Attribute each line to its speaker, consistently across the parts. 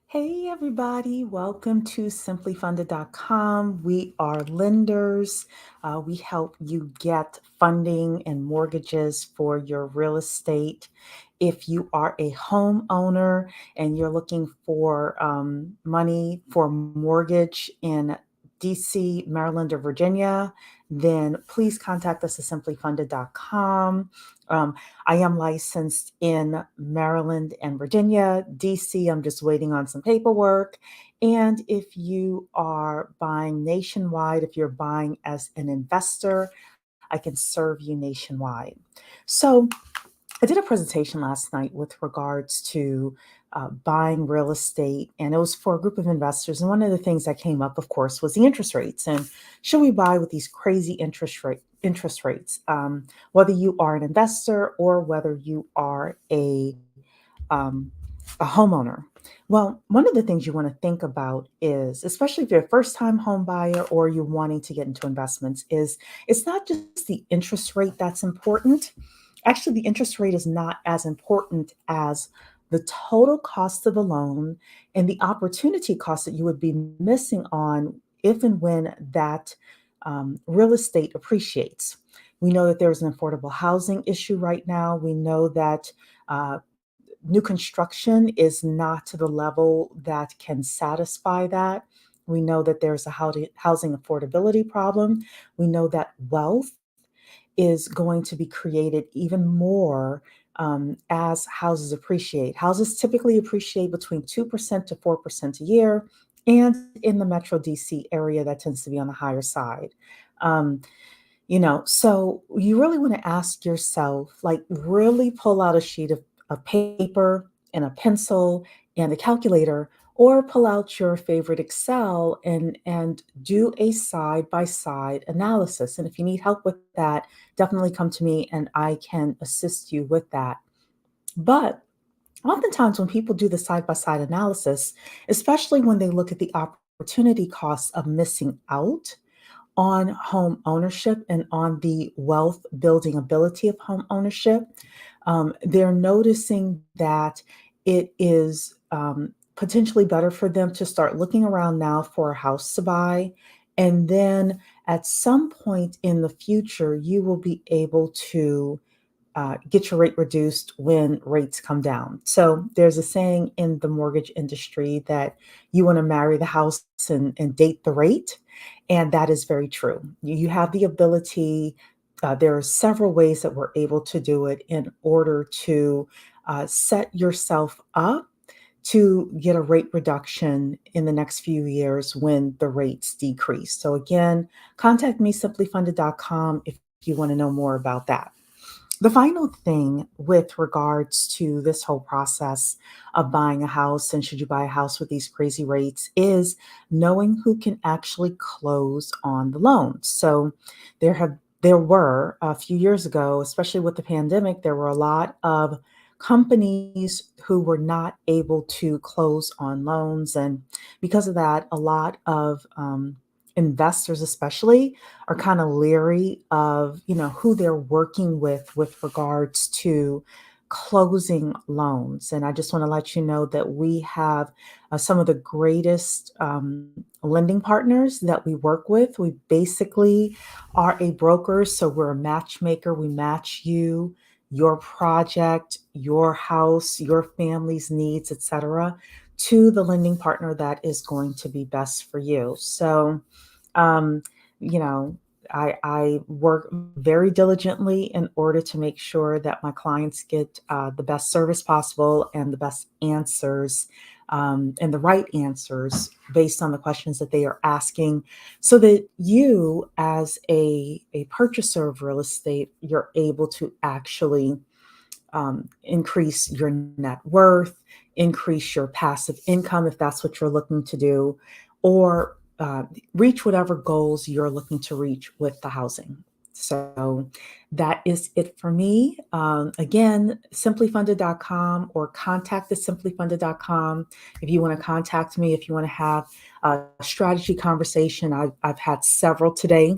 Speaker 1: Hey everybody, welcome to simplyfunded.com. We are lenders. We help you get funding and mortgages for your real estate. If you are a homeowner and you're looking for money for mortgage in DC, Maryland, or Virginia, then please contact us at simplyfunded.com. I am licensed in Maryland and Virginia. DC, I'm just waiting on some paperwork. And if you are buying nationwide, if you're buying as an investor, I can serve you nationwide. So, I did a presentation last night with regards to buying real estate, and it was for a group of investors. And one of the things that came up, of course, was the interest rates. And should we buy with these crazy interest rates? Whether you are an investor or whether you are um, a homeowner. Well, one of the things you want to think about is, especially if you're a first time home buyer or you're wanting to get into investments, is it's not just the interest rate that's important. Actually, the interest rate is not as important as the total cost of the loan and the opportunity cost that you would be missing on if and when that real estate appreciates. We know that there's an affordable housing issue right now. We know that uh, new construction is not to the level that can satisfy that. We know that there's a housing affordability problem. We know that wealth is going to be created even more as houses appreciate. Houses typically appreciate between 2% to 4% a year. And in the Metro DC area, that tends to be on the higher side. Um, so you really want to ask yourself, like, really pull out a sheet of paper and a pencil and a calculator, or pull out your favorite Excel and do a side by side analysis. And if you need help with that, definitely come to me and I can assist you with that. But oftentimes, when people do the side by side analysis, especially when they look at the opportunity costs of missing out on home ownership and on the wealth building ability of home ownership, they're noticing that it is potentially better for them to start looking around now for a house to buy. And then at some point in the future, you will be able to get your rate reduced when rates come down. So there's a saying in the mortgage industry that you want to marry the house and date the rate. And that is very true. You have the ability, there are several ways that we're able to do it in order to set yourself up to get a rate reduction in the next few years when the rates decrease. So again, contact me simplyfunded.com if you want to know more about that. The final thing with regards to this whole process of buying a house and should you buy a house with these crazy rates is knowing who can actually close on the loans. So there were a few years ago, especially with the pandemic, there were a lot of companies who were not able to close on loans. And because of that, a lot of investors especially are kind of leery of who they're working with regards to closing loans. And I just want to let you know that we have some of the greatest lending partners that we work with. We basically are a broker, so we're a matchmaker. We match you, your project, your house, your family's needs, etc., to the lending partner that is going to be best for you. So um, you know, I work very diligently in order to make sure that my clients get the best service possible and the best answers and the right answers based on the questions that they are asking, so that you, as a purchaser of real estate, you're able to actually increase your net worth, increase your passive income if that's what you're looking to do, or reach whatever goals you're looking to reach with the housing. So that is it for me. Again, simplyfunded.com or contact the simplyfunded.com if you want to contact me, if you want to have a strategy conversation. I've had several today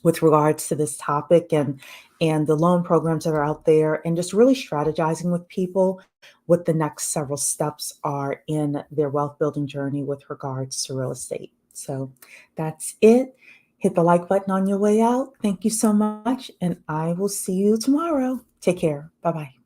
Speaker 1: with regards to this topic and the loan programs that are out there, and just really strategizing with people what the next several steps are in their wealth building journey with regards to real estate. So that's it. Hit the like button on your way out. Thank you so much, and I will see you tomorrow. Take care. Bye bye.